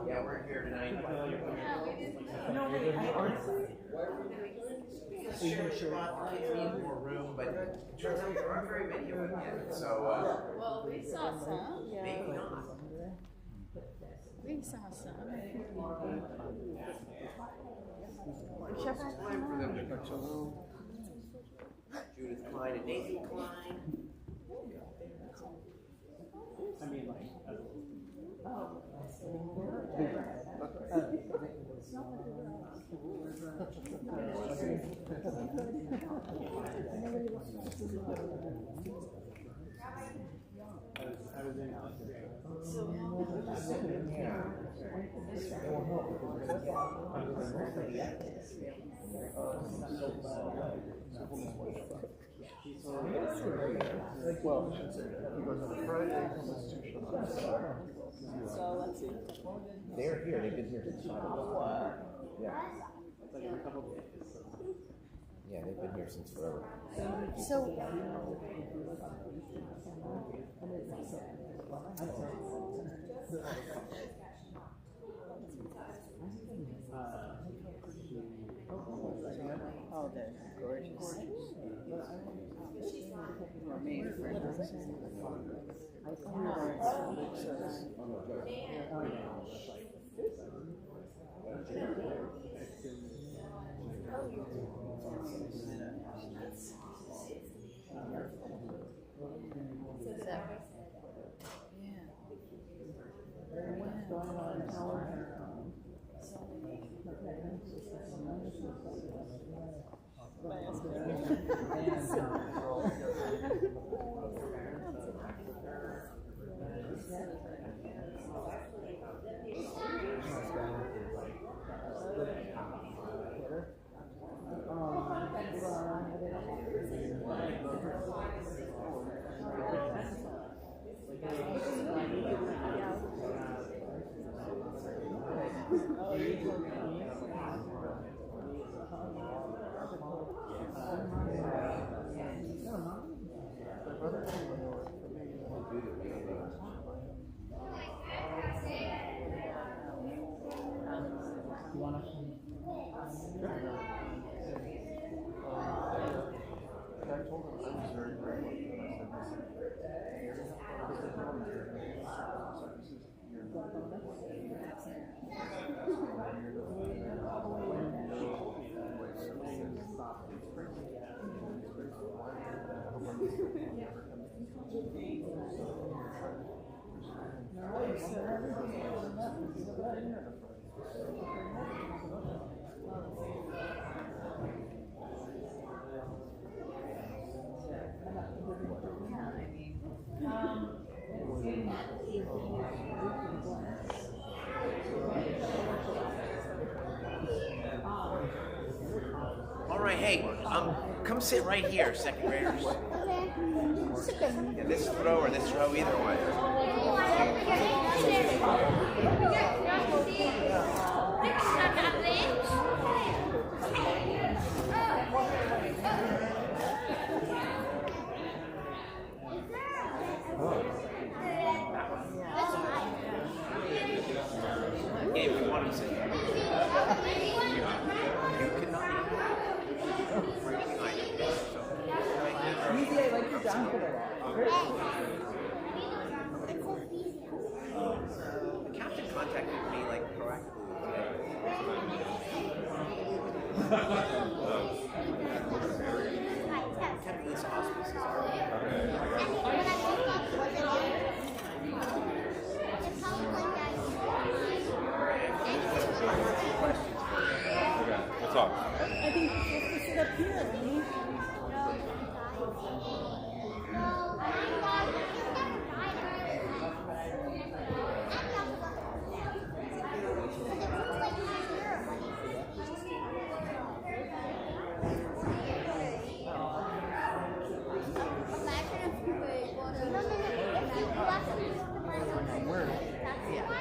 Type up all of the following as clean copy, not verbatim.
Yeah, we're here tonight. No, wait, I honestly. Kids need more room, but it turns out there aren't very many of them yet. So, well, we saw some. maybe not. We saw some. It's time for them to come to Judith Klein and Nathan Klein. I mean, like, I was in Alexandria. Well, I should say that. He goes on Friday, Constitution. So let's see. They're here. They've been here since 5 o'clock. Yeah. Like a couple of days. Yeah, they've been here since forever. So, Oh, they're gorgeous. For me, All right, hey, come sit right here, second graders. Yeah, this row or this row, either one. Gabe, we want to sit. Easy, I like your down for that. The captain contacted me like proactively today. Technically, it's auspices. Okay, we'll talk. I think you're supposed to sit up here, Lee.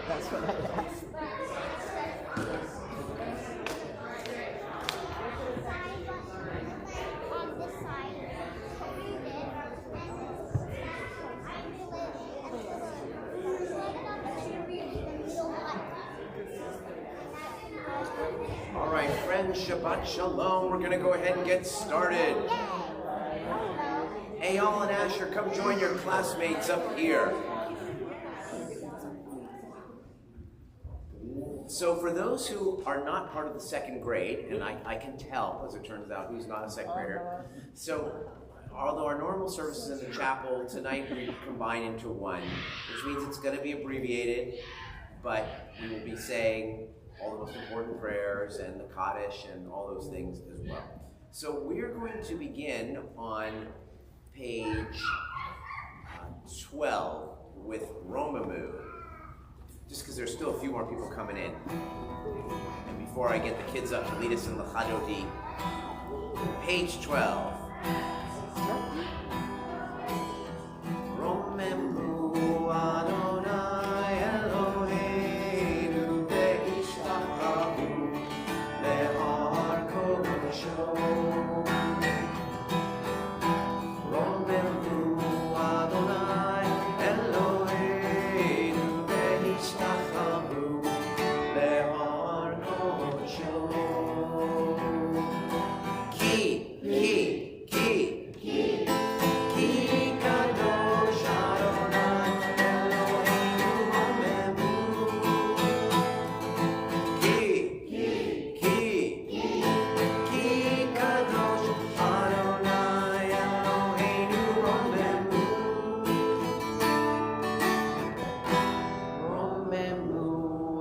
That's what I asked. and Shabbat Shalom. We're going to go ahead and get started. Eyal and Asher, come join your classmates up here. So for those who are not part of the second grade, and I can tell, as it turns out, who's not a second grader. So although our normal services in the chapel, tonight we combine into one, which means it's going to be abbreviated, but we will be saying all the most important prayers and the Kaddish and all those things as well. So we're going to begin on page 12 with Romamu, just because there's still a few more people coming in. And before I get the kids up to lead us in the Chadodi, page 12. Romemu Adonai Eloheinu ve'ishtachavu le'ar kodesho. Romemu Adonai Eloheinu ve'ishtachavu le'ar kodesho. Ki kadosh Adonai Eloheinu romemu. Ki kadosh Adonai Eloheinu romemu. Romemu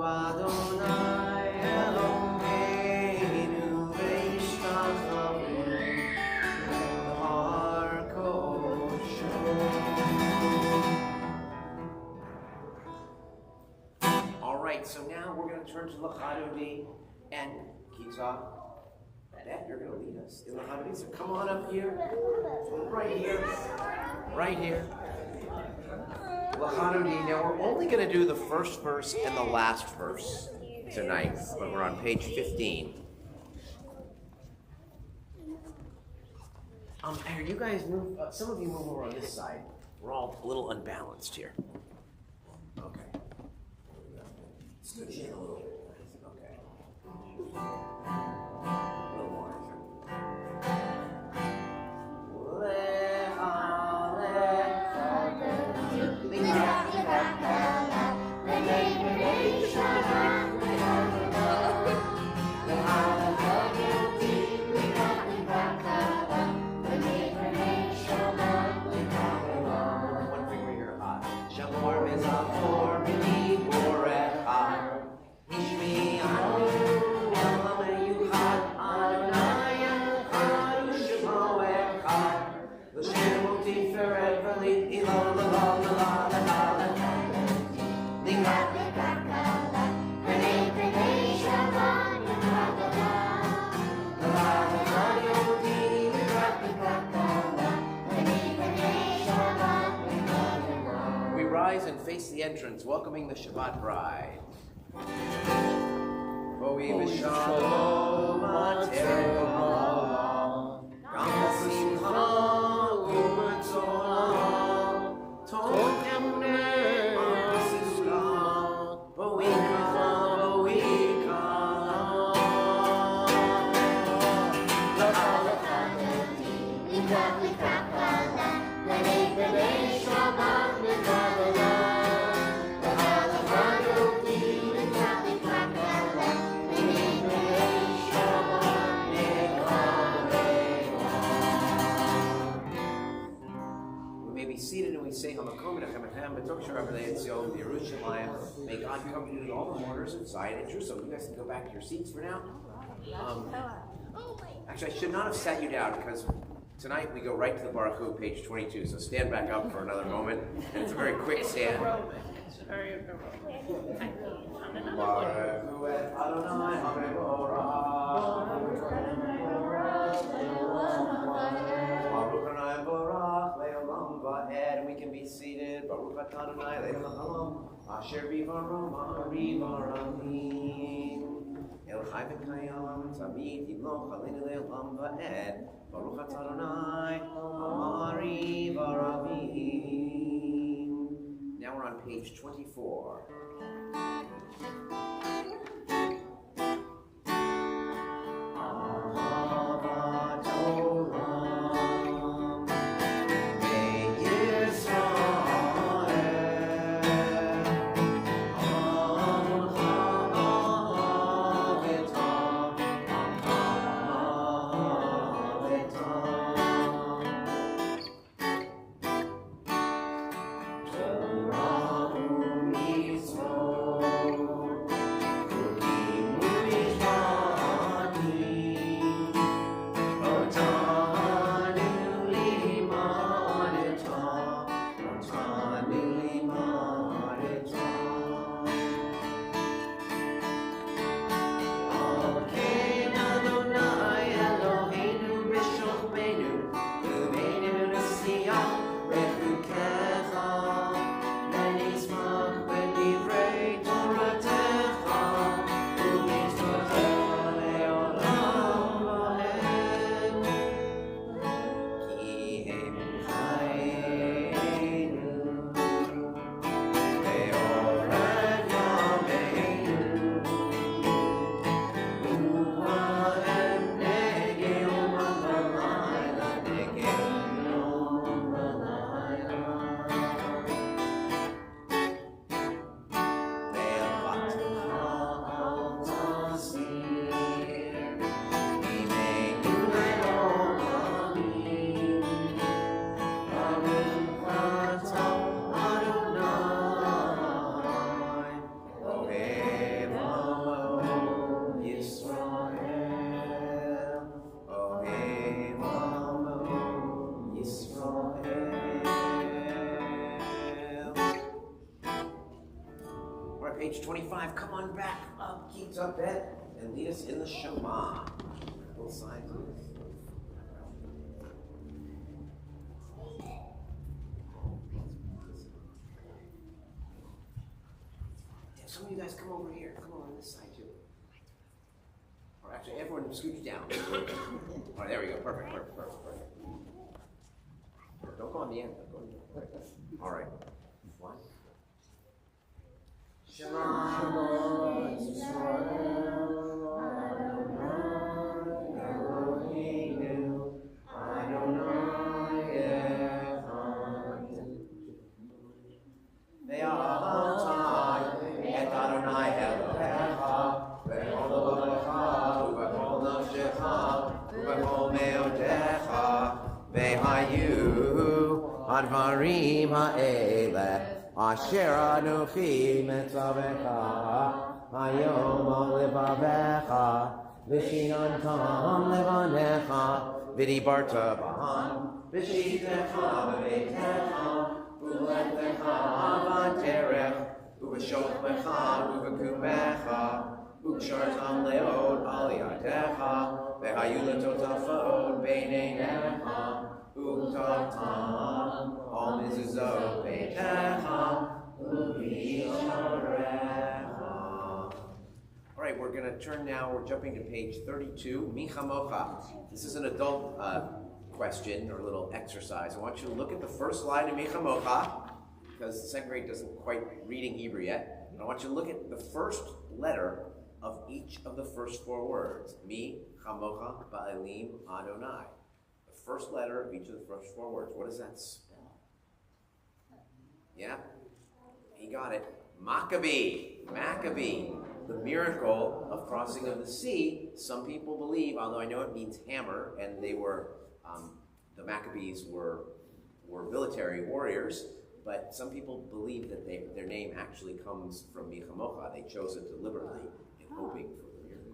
Adonai Eloheinu ve'ishtachavu le'ar kodesho. All right, so now we're going to turn to L'Chadodi, and Kizah, Dad, you're going to lead us in L'Chadodi. So come on up here, right here. L'Chadodi. Now we're only going to do the first verse and the last verse tonight, but we're on page 15. Here, you guys move. Some of you move over on this side. We're all a little unbalanced here. Okay. Scooch in a little bit. Okay. A little more. One finger here. Shamor mizachor b'ni borecha. Ishmi anu elam yuchad Adonai echad u'shemo echad. L'shem u'tiferet v'lit ilo l'la l'la l'la l'la. L'ingrat l'kakala v'nei v'nei shavan l'kakala. L'la l'la yodi l'ingrat l'kakala v'nei v'nei shavan l'kakala. We rise and face the entrance, welcoming the Shabbat bride. Boi v'shalom atem gam b'simcha u'b'tzola tov emuneh b'sisra boi kala seated and we say Hamakom Menachem B'Tok Sharabelei Etzion Yerushalayim. May God come to you in all the waters of Zion and Jerusalem. You guys can go back to your seats for now. Actually, I should not have sat you down because tonight we go right to the Baruch Hu, page 22. So stand back up for another moment, and it's a very quick stand. Baruch Hu et Adonai HaMevorach. Baruch Adonai Borach Le'olam Va'ed. And we can be seated. Baruch Adonai Le'olam Asher Bivarom Ha'arivaramim. El Chai V'Kayam Tzabit Yimloch Aleinu Le'olam Va'ed. Baruch Adonai Ha'arivaramim. Now we're on page 24. right, page 25. Come on back up, keep up bed, and lead us in the Shema. Both sides of this. Some of you guys come over here. Come on this side too. Or actually, everyone scooch down. All right, there we go. Perfect. Don't go on the end. Don't go on the end. All right. One. Shema Eloheinu Adonai Echad. Ve'ahavtai et Adonai Elohecha ve'chol levavecha u'bechol nafshecha u'bechol me'odecha ve'hayu advarim ha'eleh asher anochi metzavecha hayom levavecha v'shinantam levanecha v'dibarta b'ham v'shitecha b'beitecha u'letecha v'terech u'v'shokmecha u'v'kumecha u'kshartam leod al yadecha v'hayu letotafot b'neinecha u'ktatam al mezuzot beitecha u'visharecha. All right, we're going to turn now, we're jumping to page 32, Michamocha. This is an adult question or a little exercise. I want you to look at the first line of Michamocha, because the second grade doesn't quite reading Hebrew yet. And I want you to look at the first letter of each of the first four words. Mi, Chamocha, Ba'elim, Adonai. The first letter of each of the first four words. What does that spell? Yeah? You got it. Maccabee. The miracle of crossing of the sea. Some people believe, although I know it means hammer, and they were, the Maccabees were military warriors, but some people believe that their name actually comes from Michamocha. They chose it deliberately in hoping for the miracle.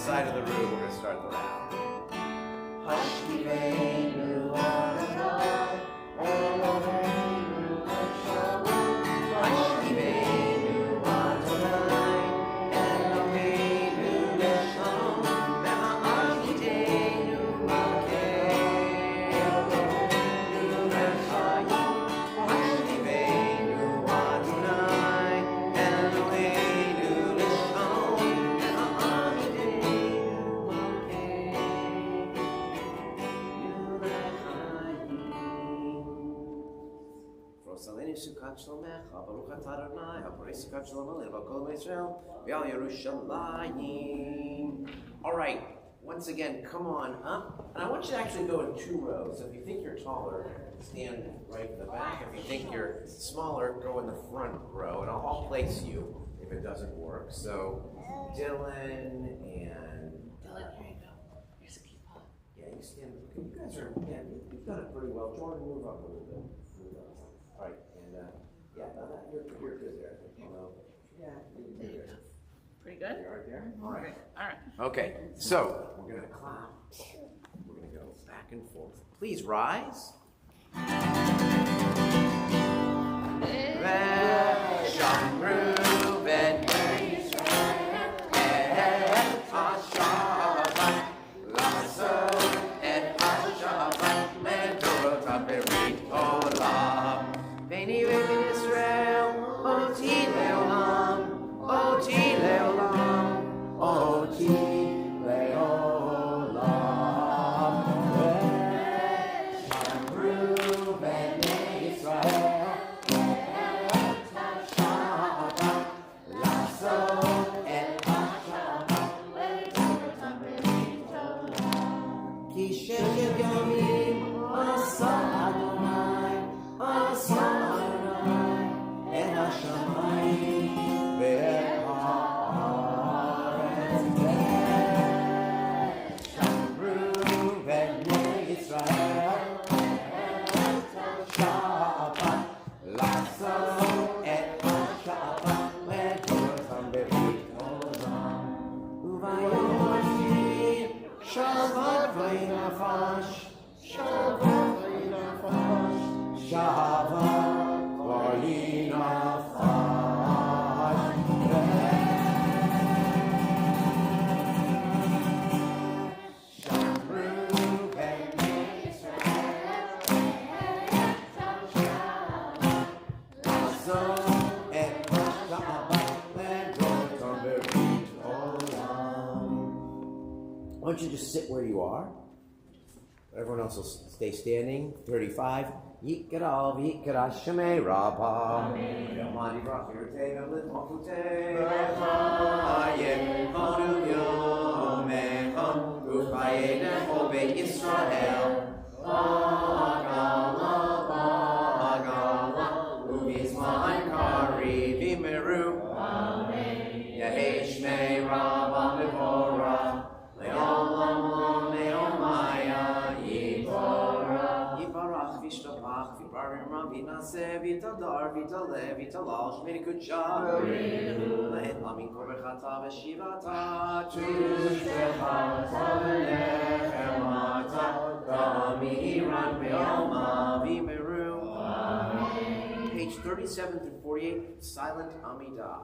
Side of the room, we're going to start the round. Hashkiveinu Adonai, Eloheinu Shalom. Hashkiveinu Adonai, Eloheinu B'ruchat Shlomecha, B'ruchat Adonai, HaPoresikach Shalom Aleinu, B'kol Yisrael, V'al Yerushalayim. All right, once again, come on up. And I want you to actually go in 2 rows. So if you think you're taller, stand right in the back. If you think you're smaller, go in the front row. And I'll place you if it doesn't work. So Dylan and... Dylan, here you go. Here's a key pot. Yeah, you stand. Okay, you guys are, yeah, you've done it pretty well. Jordan, move up a little bit. All right, and yeah, now that you're good there. Yeah, you're good. Pretty good? You're right there? All right. All right. Okay, so we're going to clap. We're going to go back and forth. Please rise. Why don't you just sit where you are? Everyone else will stay standing. 35. Yikarav, Yikara, Shemei Rabba. Yamani Rakirte, Galit Mokute. Ayem, Kanu Yomechon. Ufayene, Obe Yisrael. Agala, Agala. Ubizman Kari, Vimeru. Yehesh Shmei Rabba Mivora. Leolam, Leomaya, Yiborah. Yibarach, Vishtapach, Vibarim, Vinase, Vitadar, Vitale, Vitalal, Shmei Kuchah. Lehet Lamin Korechata, Veshivata, Tushechata, Nechemata, Kamiran, Beoma, Vimeru. Page 37 through 48, Silent Amidah.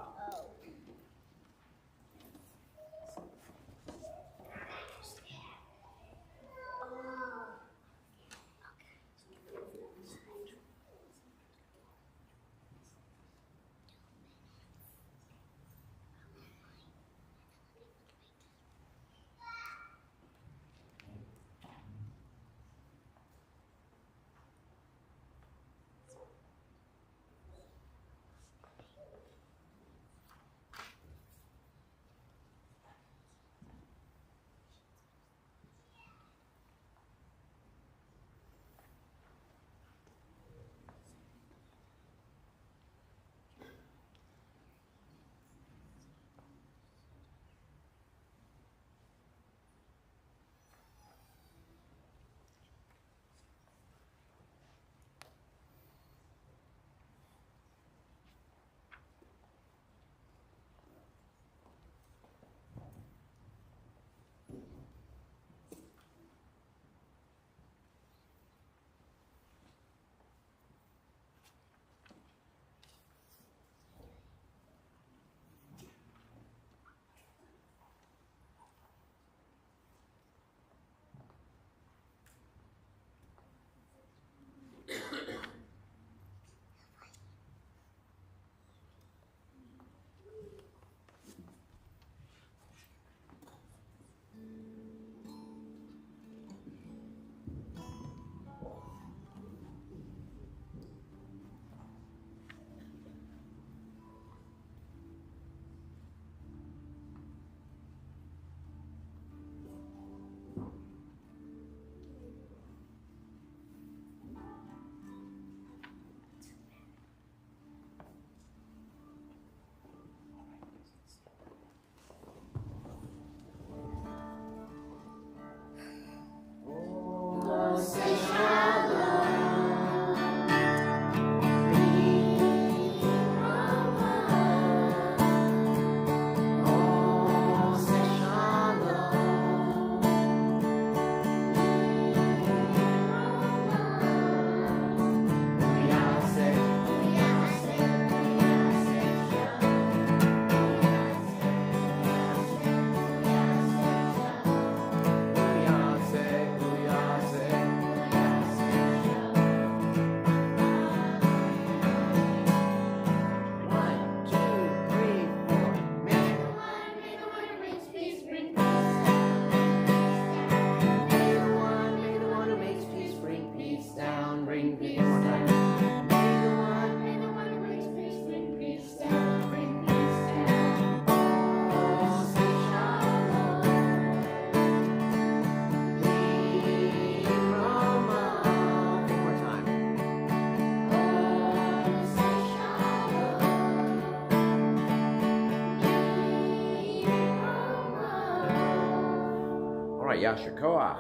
right, Yasher Koach.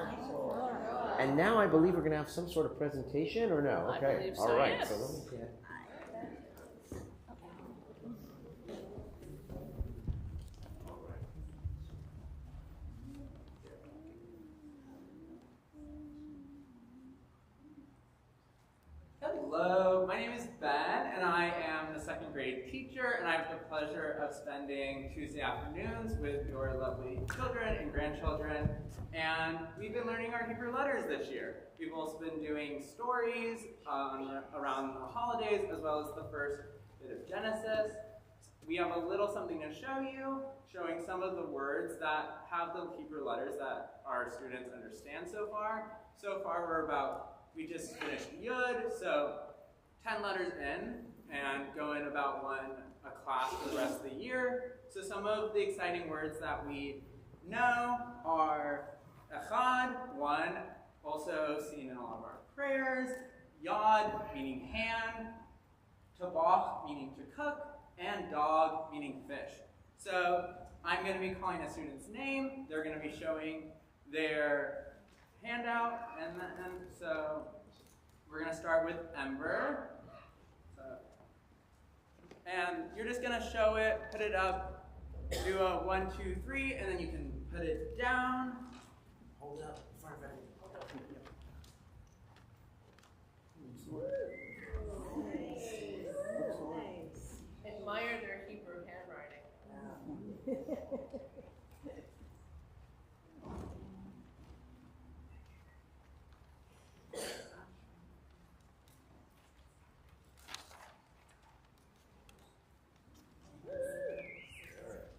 And now I believe we're going to have some sort of presentation, or no? I Okay, believe so, all right. yes. So let me get. Hello, my name is Ben, and I am the second grade teacher, and I have the pleasure of spending Tuesday afternoons with your lovely children and grandchildren. And we've been learning our Hebrew letters this year. We've also been doing stories around the holidays, as well as the first bit of Genesis. We have a little something to show you, showing some of the words that have the Hebrew letters that our students understand so far. So far, we just finished Yud, so 10 letters in, and going about a class for the rest of the year. So some of the exciting words that we know are Echad, one, also seen in a lot of our prayers, Yod, meaning hand, Tabach, meaning to cook, and dog, meaning fish. So I'm going to be calling a student's name. They're going to be showing their handout, and so we're going to start with Ember. And you're just going to show it, put it up, do a 1, 2, 3, and then you can put it down. Hold up in front of everything. Hold up. Admire their Hebrew handwriting.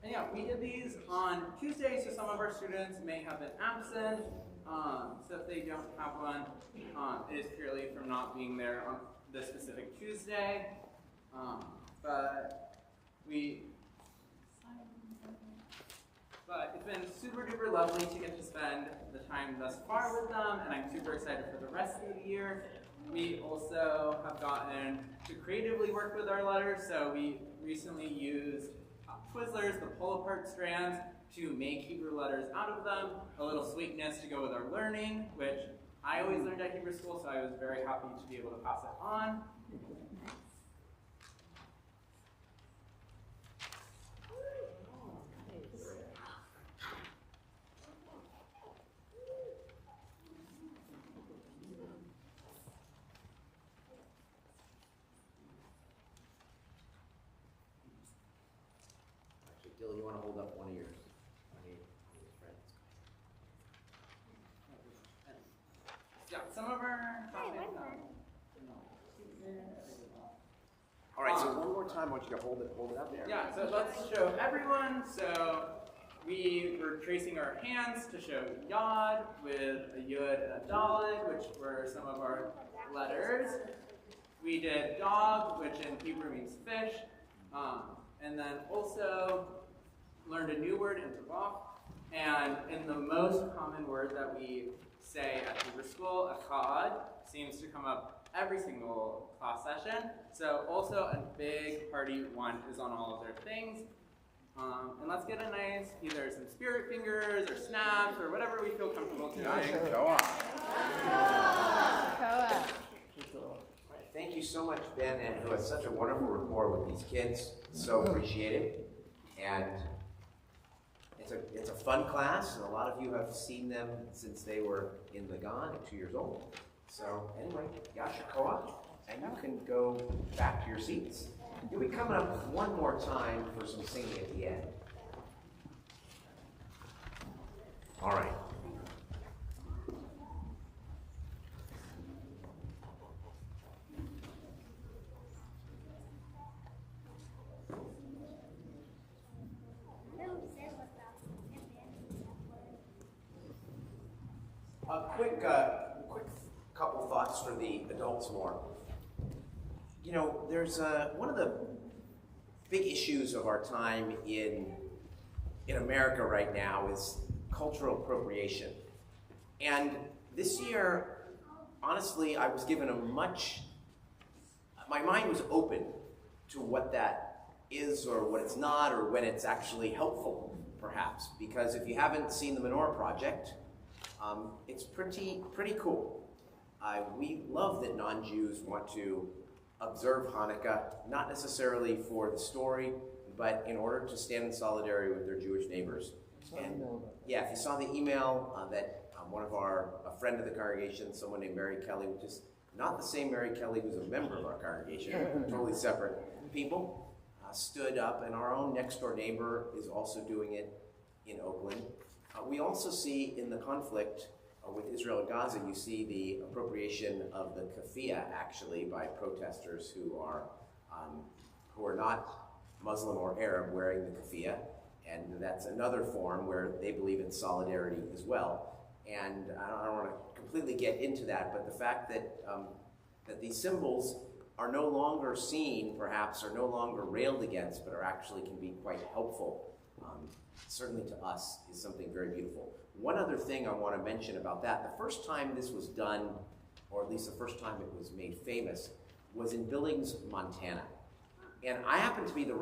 And yeah, we did these on Tuesday, so some of our students may have been absent. So if they don't have one, it is purely from not being there on the specific Tuesday. But it's been super duper lovely to get to spend the time thus far with them, and I'm super excited for the rest of the year. We also have gotten to creatively work with our letters, so we recently used Twizzlers, the pull-apart strands, to make Hebrew letters out of them, a little sweetness to go with our learning, which I always learned at Hebrew school, so I was very happy to be able to pass it on. Dylan, you want to hold up one of yours? Yeah, some of our All right, so one more time, I want you to hold it up there. yeah, so let's show everyone. So we were tracing our hands to show Yod with a Yud and a Daled, which were some of our letters. We did dog, which in Hebrew means fish, and then also learned a new word in Tabach. And in the most common word that we say at Hebrew school, Echad, seems to come up every single class session. So also a big party one is on all of their things. And let's get a nice, either some spirit fingers or snaps or whatever we feel comfortable doing. Thank you so much, Ben, and who has such a wonderful rapport with these kids. So appreciate it. And it's a fun class, and a lot of you have seen them since they were in the Gan at 2 years old. So anyway, Yasher Koach, and you can go back to your seats. You'll be coming up one more time for some singing at the end. All right. A quick couple thoughts for the adults more. You know, there's one of the big issues of our time in America right now is cultural appropriation. And this year, honestly, I was given my mind was open to what that is or what it's not or when it's actually helpful, perhaps. Because if you haven't seen the Menorah Project, It's pretty cool. We love that non-Jews want to observe Hanukkah, not necessarily for the story, but in order to stand in solidarity with their Jewish neighbors. And yeah, if you saw the email that a friend of the congregation, someone named Mary Kelly, which is not the same Mary Kelly who's a member of our congregation, totally separate people, stood up, and our own next door neighbor is also doing it in Oakland. We also see in the conflict with Israel and Gaza, you see the appropriation of the keffiyeh actually by protesters who are not Muslim or Arab wearing the keffiyeh, and that's another form where they believe in solidarity as well. And I don't want to completely get into that, but the fact that that these symbols are no longer seen, perhaps, or no longer railed against, but are actually can be quite helpful, certainly to us, is something very beautiful. One other thing I want to mention about that, the first time this was done, or at least the first time it was made famous, was in Billings, Montana. And I happened to be the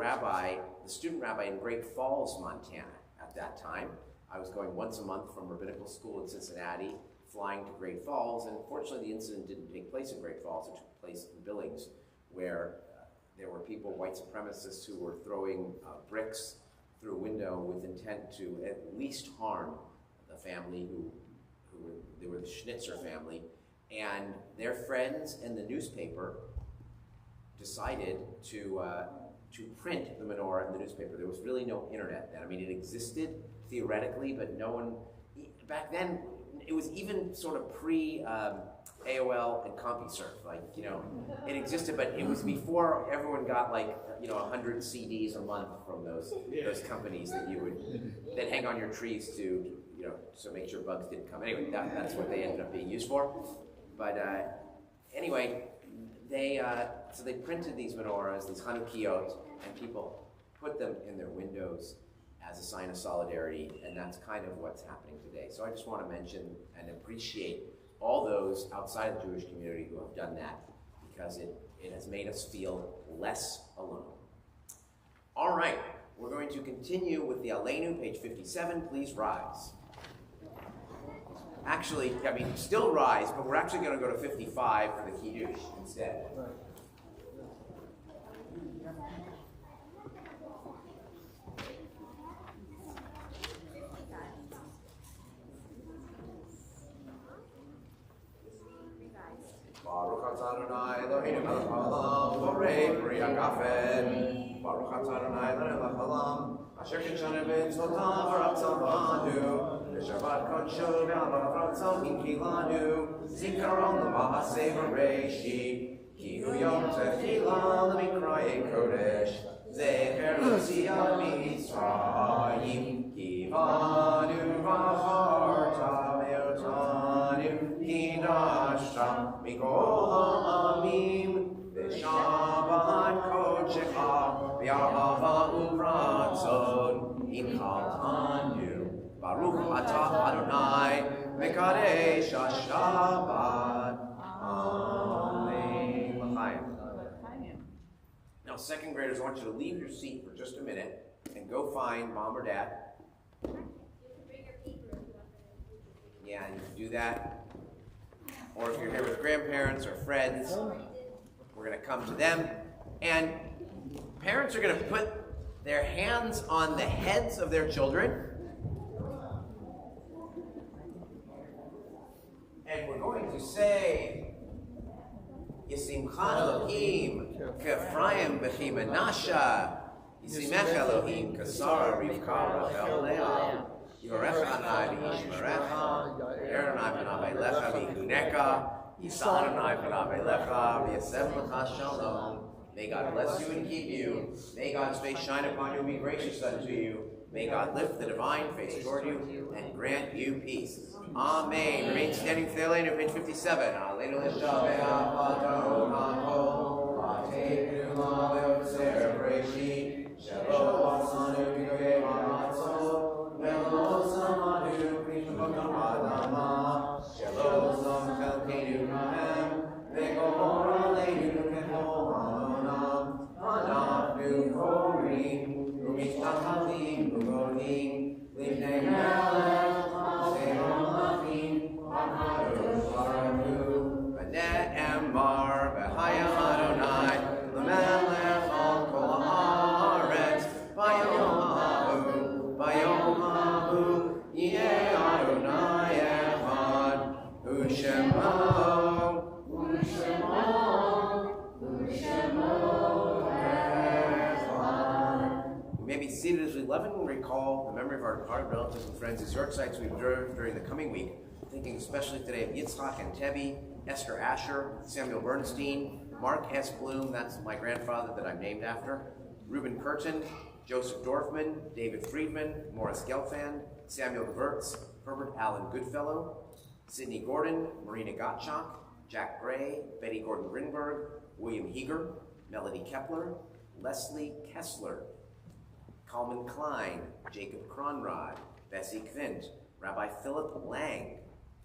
student rabbi in Great Falls, Montana at that time. I was going once a month from rabbinical school in Cincinnati, flying to Great Falls, and fortunately the incident didn't take place in Great Falls, it took place in Billings, where there were people, white supremacists, who were throwing bricks through a window with intent to at least harm the family they were the Schnitzer family, and their friends and the newspaper decided to print the menorah in the newspaper. There was really no internet then. I mean, it existed theoretically, but no one, back then, it was even sort of pre-AOL and CompuServe. Like, you know, it existed, but it was before everyone got like, 100 CDs a month from those companies that hang on your trees to, so make sure bugs didn't come. Anyway, that's what they ended up being used for. But anyway, so they printed these menorahs, these Hanukkiyot, and people put them in their windows as a sign of solidarity, and that's kind of what's happening today. So I just want to mention and appreciate all those outside the Jewish community who have done that, because it has made us feel less alone. All right, we're going to continue with the Aleinu, page 57. Please rise. Actually, still rise, but we're actually going to go to 55 for the Kiddush instead. Baruch atah Adonai Eloheinu melech haolam, borei peri hagafen. Baruch atah Adonai Eloheinu melech haolam, asher kinshanu b'mitzvotav v'ratzavanu, v'shabbat kodsho v'amar ratzon kinkilanu, zikaron l'ma'aseh v'reishi, ki hu yom tefila l'mikrayei kodesh, zecher l'siyat mitzrayim, ki vanu v'acharta me'otanu, ki nashta mikol ha'amim, v'shabbat kodshecha, v'yahava u'ratzon, inchaltanu, Baruch atah Adonai, mekadesh ha'shabbat. Amen. L'chaim. Now, second graders, I want you to leave your seat for just a minute and go find mom or dad. Yeah, you can do that. Or if you're here with grandparents or friends, we're going to come to them. And parents are going to put their hands on the heads of their children. And we're going to say, Yisimcha Elohim, K'Ephraim b'chi Menashe, Yisimech Elohim, K'Sara Rivka Rachel Leah, Yorech Adonai v'yishmerecha, Yer Adonai panav elecha v'yichunecha, Yisa Adonai panav elecha v'yasem lecha shalom. May God bless you and keep you. May God's face shine upon you and be gracious unto you. May God lift the divine face toward you and grant you peace. Amen. Remain standing for the Aleinu, page 57. Aleinu l'shaveh ha'adon ha'kol, ha'teinu la've'otzer b'reishi, shelo asanu b'goyei ha'atzot, ve'lo samanu b'shukot ha'adama, shelo sam chelkeinu kahem, ve'gor aleinu kehol ha'onam, ha'nafnu korim, u'mishtachalim u'godim, livnei melech, Ha'seron lachim, Yeh Adonai Echad, U'Shemo, We may be seated as we lovingly recall the memory of our departed relatives and friends as yard sites we observed during the coming week, thinking especially today of Yitzhak and Tebi, Esther Asher, Samuel Bernstein, Mark S. Bloom, that's my grandfather that I'm named after, Reuben Curtin, Joseph Dorfman, David Friedman, Morris Gelfand, Samuel Gewurtz, Herbert Allen Goodfellow, Sidney Gordon, Marina Gottschalk, Jack Gray, Betty Gordon Grinberg, William Heeger, Melody Kepler, Leslie Kessler, Kalman Klein, Jacob Cronrod, Bessie Kvint, Rabbi Philip Lang,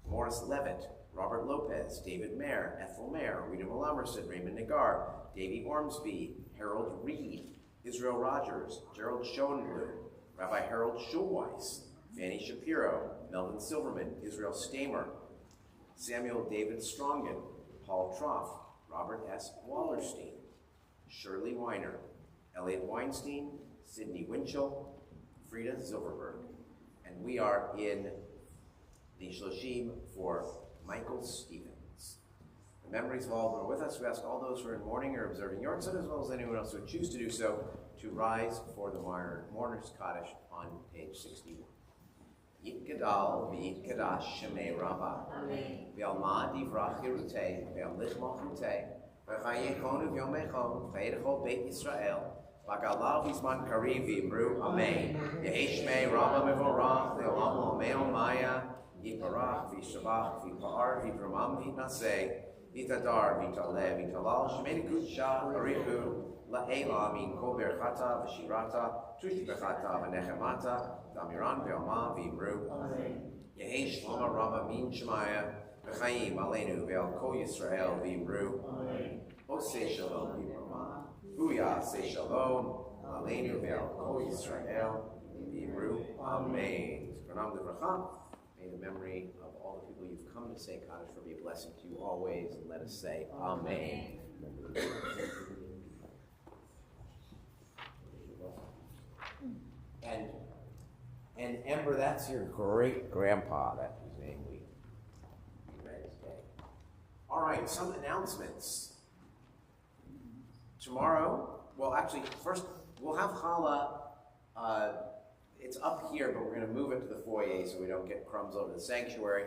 Morris Levitt, Robert Lopez, David Mayer, Ethel Mayer, Rita Malamerson, Raymond Nagar, Davy Ormsby, Harold Reed, Israel Rogers, Gerald Schoenblum, Rabbi Harold Schulweiss, Fanny Shapiro, Melvin Silverman, Israel Stamer, Samuel David Strongen, Paul Troff, Robert S. Wallerstein, Shirley Weiner, Elliot Weinstein, Sidney Winchell, Frida Zilverberg. And we are in the Shloshim for Michael Stevens. The memories of all who are with us, we ask all those who are in mourning or observing Yortzeit, as well as anyone else who would choose to do so, to rise for the Mourner's Kaddish on page 61. Yitgadal v'yitgadash shemei Rabbah, v'alma divrach Yerutei, v'amlich malchutei, v'chayechonu v'yomecho, v'yedechol Beit Yisrael, v'galav v'zman kariv v'imru amen, yehi shmei Rabbah mevorach, v'olam l'omeo maya, Yiparach, Vishavach, Vipar, Vipramam, Vitnase, Vitadar, Vitale, Vitalal, Shemedikutsha, Arihu, La'ela, Min Kober Chata, Vashirata, Tushbechata, Vanechemata, Damiran, Ve'alma, Vimru, Yehesh, Lama, Rama, Min Shemaya, V'chaim, Aleinu, Ve'al Ko Yisrael, Vimru, Ose Shalom, Viprama, Huya, Se Shalom, Aleinu, Ve'al Ko Yisrael, Vimru, Amen. Pranam Livracha. May the memory of all the people you've come to say Kaddish for be a blessing to you always, and let us say Amen. And Ember, that's your great grandpa, that's his name we read today. All right, some announcements. Tomorrow, well actually first we'll have challah. It's up here, but we're going to move it to the foyer so we don't get crumbs over the sanctuary.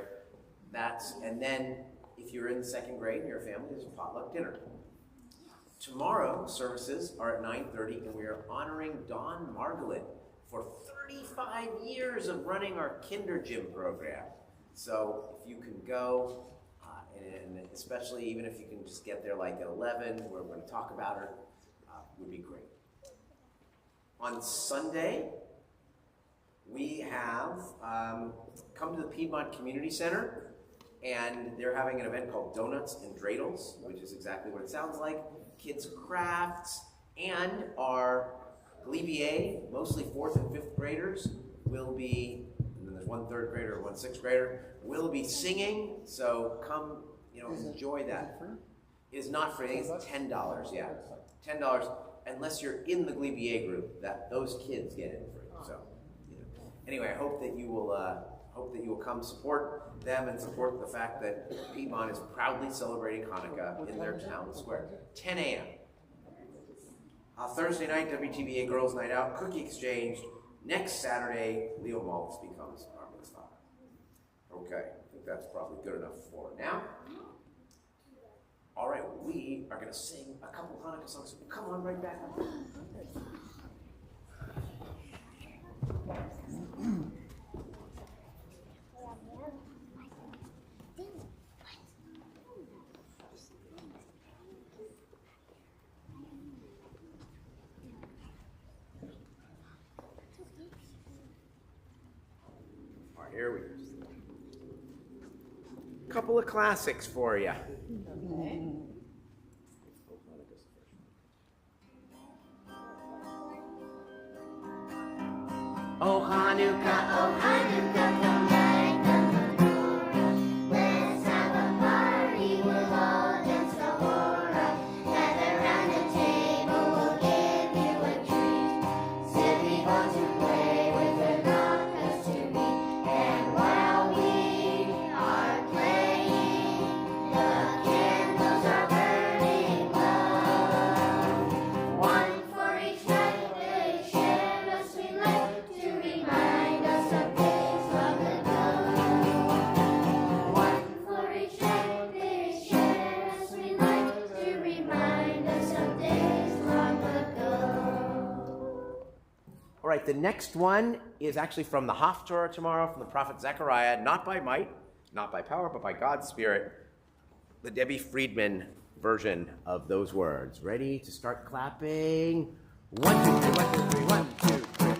And then if you're in the second grade and your family, there's a potluck dinner. Tomorrow, services are at 9:30, and we are honoring Dawn Margolin for 35 years of running our Kinder Gym program. So if you can go, and especially even if you can just get there like at 11, where we're going to talk about her, would be great. On Sunday, we have come to the Piedmont Community Center, and they're having an event called Donuts and Dreidels, which is exactly what it sounds like. Kids crafts, and our Glebe, mostly 4th and 5th graders, will be, and then there's one 3rd grader or one 6th grader, will be singing, so come, enjoy that. It is not free, I think it's $10, yeah. $10, unless you're in the Glebe group, those kids get in free, so. Anyway, I hope that you will come support them and support the fact that Piedmont is proudly celebrating Hanukkah in their town square. 10 a.m. Thursday night, WTBA Girls Night Out, cookie exchange. Next Saturday, Leo Maltz becomes our mitzvah. Okay, I think that's probably good enough for now. All right, we are going to sing a couple Hanukkah songs. Come on right back. All right, here we go. Couple of classics for you. Oh Hanukkah, oh Hanukkah, come light the menorah. Let's have a party, we'll all dance the hora. Gather round the table, we'll give you a treat. Silly balls to play with, and latkes to eat. right, the next one is actually from the Haftorah tomorrow, from the prophet Zechariah, not by might, not by power, but by God's Spirit. The Debbie Friedman version of those words. Ready to start clapping? 1, 2, 3, 1, 2, 3, 1, 2, 3.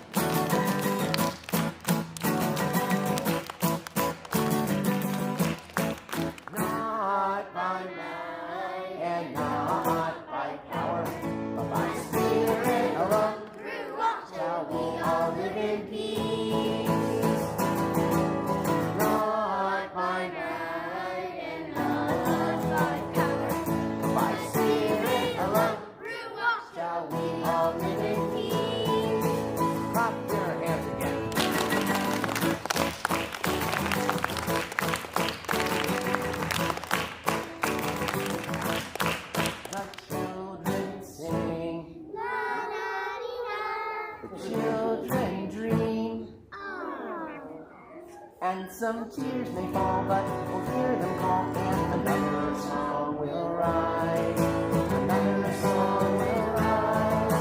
Not by might and not by power, but by Spirit alone shall we all live in peace. Not by might and not by power, but by Spirit alone shall we all live in peace. Clap your hands again. The children sing, the children dream, and some tears may fall, but we'll hear them call, and another song will rise. Another song will rise.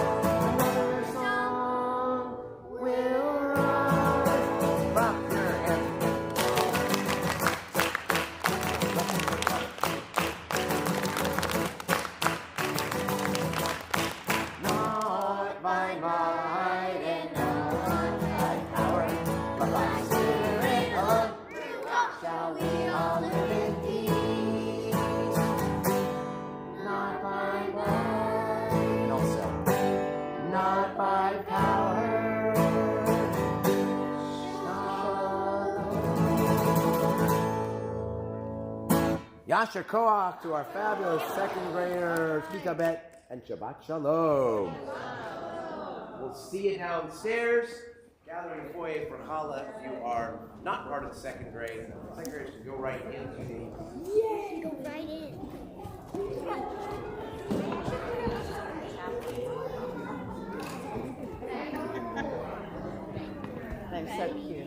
Another song will rise. Clap your hands. Not by might and not by power, but by Spirit alone shall we all live in peace. Not by might, and also not by power. Yasher Koach to our fabulous second graders, Kika Bet and Shabbat Shalom. We'll see you downstairs. Gathering the foyer for challah. If you are not part of the second grade, second graders can go right into the. Go right in. I'm so cute.